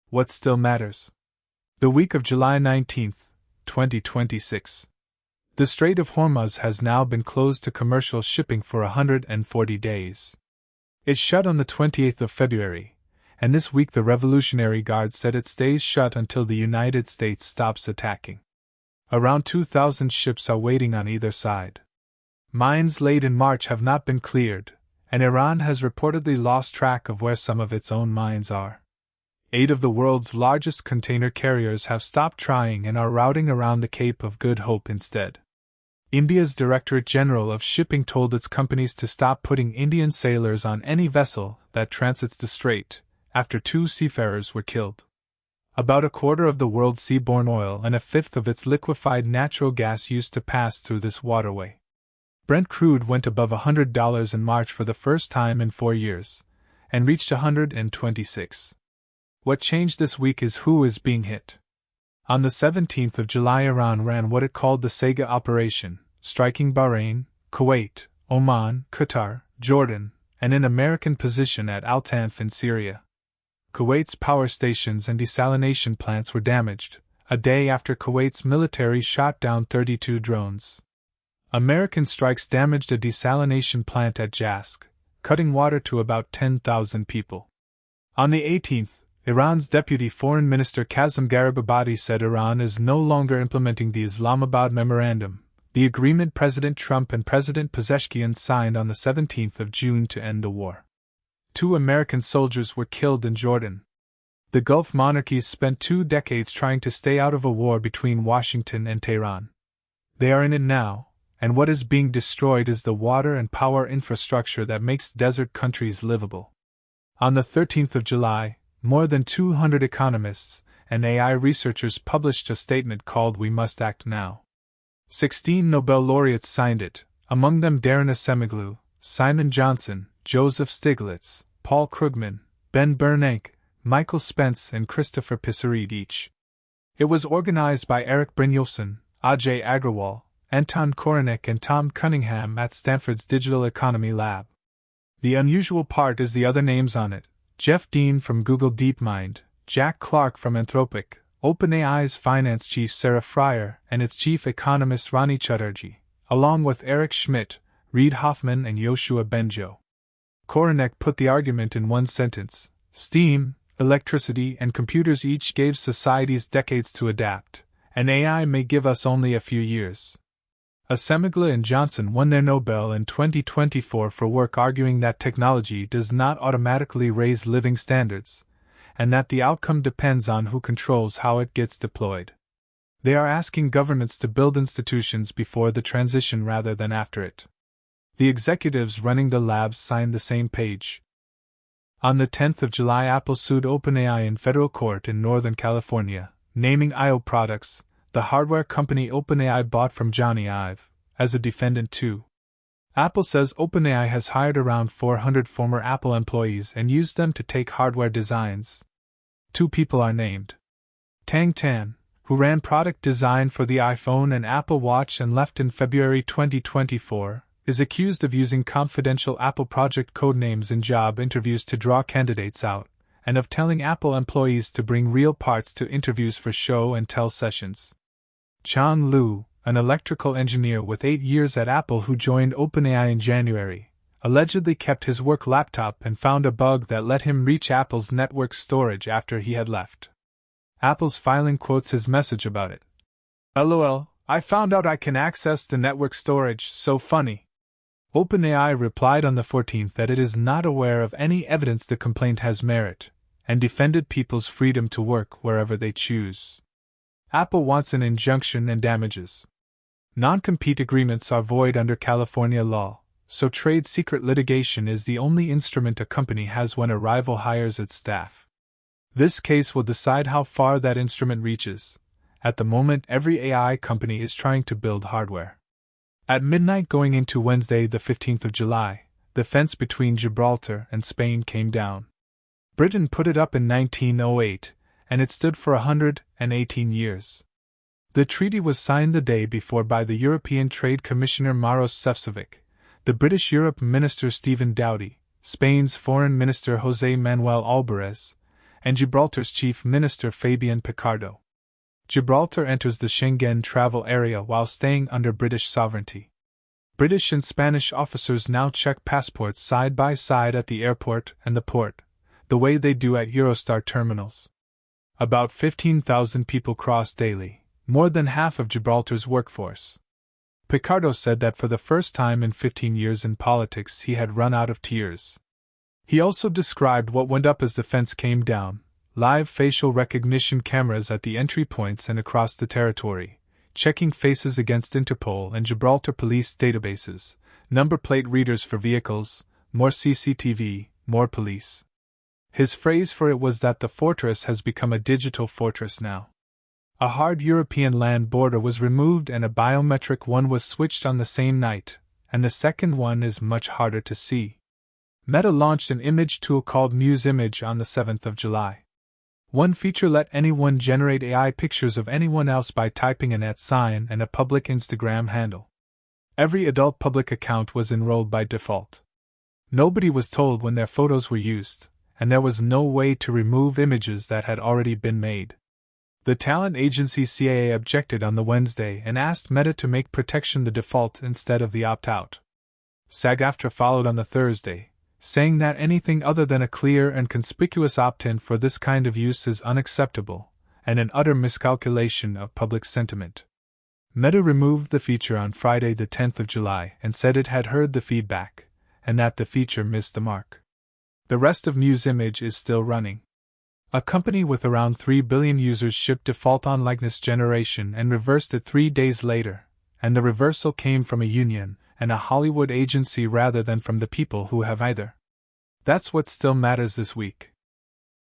What still matters? The week of July 19, 2026. The Strait of Hormuz has now been closed to commercial shipping for 140 days. It shut on the 28th of February, and this week the Revolutionary Guard said it stays shut until the United States stops attacking. Around 2,000 ships are waiting on either side. Mines laid in March have not been cleared, and Iran has reportedly lost track of where some of its own mines are. 8 of the world's largest container carriers have stopped trying and are routing around the Cape of Good Hope instead. India's Directorate General of Shipping told its companies to stop putting Indian sailors on any vessel that transits the strait, after 2 seafarers were killed. About a quarter of the world's seaborne oil and a fifth of its liquefied natural gas used to pass through this waterway. Brent crude went above $100 in March for the first time in 4 years, and reached $126. What changed this week is who is being hit. On the 17th of July, Iran ran what it called the Saegheh operation, striking Bahrain, Kuwait, Oman, Qatar, Jordan, and an American position at Al-Tanf in Syria. Kuwait's power stations and desalination plants were damaged, a day after Kuwait's military shot down 32 drones. American strikes damaged a desalination plant at Jask, cutting water to about 10,000 people. On the 18th, Iran's Deputy Foreign Minister Kazem Garibabadi said Iran is no longer implementing the Islamabad Memorandum, the agreement President Trump and President Pezeshkian signed on the 17th of June to end the war. 2 American soldiers were killed in Jordan. The Gulf monarchies spent 2 decades trying to stay out of a war between Washington and Tehran. They are in it now, and what is being destroyed is the water and power infrastructure that makes desert countries livable. On the 13th of July, more than 200 economists and AI researchers published a statement called "We Must Act Now." 16 Nobel laureates signed it, among them Daron Acemoglu, Simon Johnson, Joseph Stiglitz, Paul Krugman, Ben Bernanke, Michael Spence, and Christopher Pissareed each. It was organized by Eric Brynjolfsson, Ajay Agrawal, Anton Korinek, and Tom Cunningham at Stanford's Digital Economy Lab. The unusual part is the other names on it: Jeff Dean from Google DeepMind, Jack Clark from Anthropic, OpenAI's finance chief Sarah Fryer, and its chief economist Ronnie Chatterjee, along with Eric Schmidt, Reid Hoffman, and Yoshua Benjo. Korinek put the argument in one sentence: steam, electricity, and computers each gave societies decades to adapt, and AI may give us only a few years. Acemoglu and Johnson won their Nobel in 2024 for work arguing that technology does not automatically raise living standards, and that the outcome depends on who controls how it gets deployed. They are asking governments to build institutions before the transition rather than after it. The executives running the labs signed the same page. On the 10th of July, Apple sued OpenAI in federal court in Northern California, naming IO Products, the hardware company OpenAI bought from Johnny Ive, as a defendant too. Apple says OpenAI has hired around 400 former Apple employees and used them to take hardware designs. 2 people are named. Tang Tan, who ran product design for the iPhone and Apple Watch and left in February 2024, is accused of using confidential Apple project codenames in job interviews to draw candidates out, and of telling Apple employees to bring real parts to interviews for show and tell sessions. Chan Liu, an electrical engineer with 8 years at Apple who joined OpenAI in January, allegedly kept his work laptop and found a bug that let him reach Apple's network storage after he had left. Apple's filing quotes his message about it. "LOL, I found out I can access the network storage, so funny." OpenAI replied on the 14th that it is not aware of any evidence the complaint has merit, and defended people's freedom to work wherever they choose. Apple wants an injunction and damages. Non-compete agreements are void under California law, so trade secret litigation is the only instrument a company has when a rival hires its staff. This case will decide how far that instrument reaches. At the moment, every AI company is trying to build hardware. At midnight going into Wednesday the 15th of July, the fence between Gibraltar and Spain came down. Britain put it up in 1908, and it stood for 118 years. The treaty was signed the day before by the European Trade Commissioner Maros Sefcovic, the British Europe Minister Stephen Doughty, Spain's Foreign Minister José Manuel Alvarez, and Gibraltar's Chief Minister Fabian Picardo. Gibraltar enters the Schengen travel area while staying under British sovereignty. British and Spanish officers now check passports side by side at the airport and the port, the way they do at Eurostar terminals. About 15,000 people cross daily, more than half of Gibraltar's workforce. Picardo said that for the first time in 15 years in politics he had run out of tears. He also described what went up as the fence came down: live facial recognition cameras at the entry points and across the territory, checking faces against Interpol and Gibraltar police databases, number plate readers for vehicles, more CCTV, more police. His phrase for it was that the fortress has become a digital fortress now. A hard European land border was removed and a biometric one was switched on the same night, and the second one is much harder to see. Meta launched an image tool called Muse Image on the 7th of July. One feature let anyone generate AI pictures of anyone else by typing an @ and a public Instagram handle. Every adult public account was enrolled by default. Nobody was told when their photos were used, and there was no way to remove images that had already been made. The talent agency CAA objected on the Wednesday and asked Meta to make protection the default instead of the opt-out. SAG-AFTRA followed on the Thursday, saying that anything other than a clear and conspicuous opt-in for this kind of use is unacceptable, and an utter miscalculation of public sentiment. Meta removed the feature on Friday the 10th of July and said it had heard the feedback, and that the feature missed the mark. The rest of Muse Image is still running. A company with around 3 billion users shipped default on likeness generation and reversed it 3 days later, and the reversal came from a union and a Hollywood agency rather than from the people who have either. That's what still matters this week.